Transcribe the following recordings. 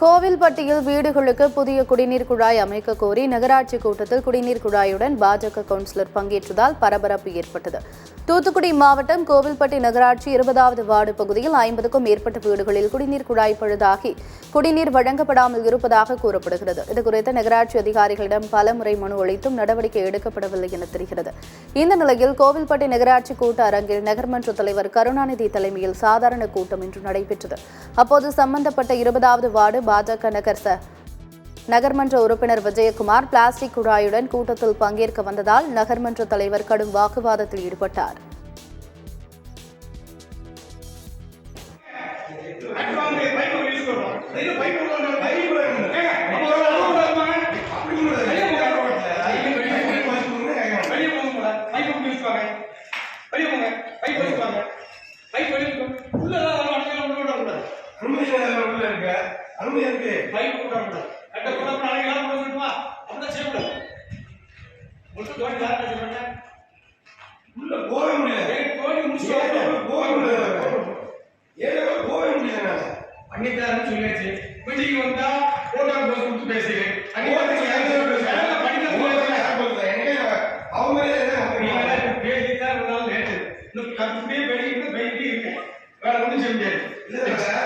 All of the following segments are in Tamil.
கோவில்பட்டியில் வீடுகளுக்கு புதிய குடிநீர் குழாய் அமைக்க கோரி நகராட்சி கூட்டத்தில் குடிநீர் குழாயுடன் பாஜக கவுன்சிலர் பங்கேற்றதால் பரபரப்பு ஏற்பட்டது. தூத்துக்குடி மாவட்டம் கோவில்பட்டி நகராட்சி 20வது வார்டு பகுதியில் 50க்கும் மேற்பட்ட வீடுகளில் குடிநீர் குழாய் பழுதாகி குடிநீர் வழங்கப்படாமல் இருப்பதாக கூறப்படுகிறது. இதுகுறித்து நகராட்சி அதிகாரிகளிடம் பலமுறை மனு அளித்தும் நடவடிக்கை எடுக்கப்படவில்லை என தெரிகிறது. இந்த நிலையில் கோவில்பட்டி நகராட்சி கூட்ட அரங்கில் நகர்மன்ற தலைவர் கருணாநிதி தலைமையில் சாதாரண கூட்டம் இன்று நடைபெற்றது. அப்போது சம்பந்தப்பட்ட 20வது வார்டு பாஜக நகர்மன்ற உறுப்பினர் விஜயகுமார் பிளாஸ்டிக் குழாயுடன் கூட்டத்தில் பங்கேற்க வந்ததால் நகர்மன்ற தலைவர் கடும் வாக்குவாதத்தில் ஈடுபட்டார்.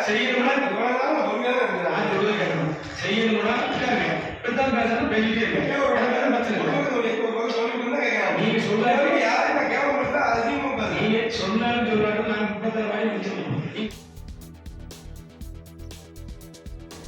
செய்யணும்னா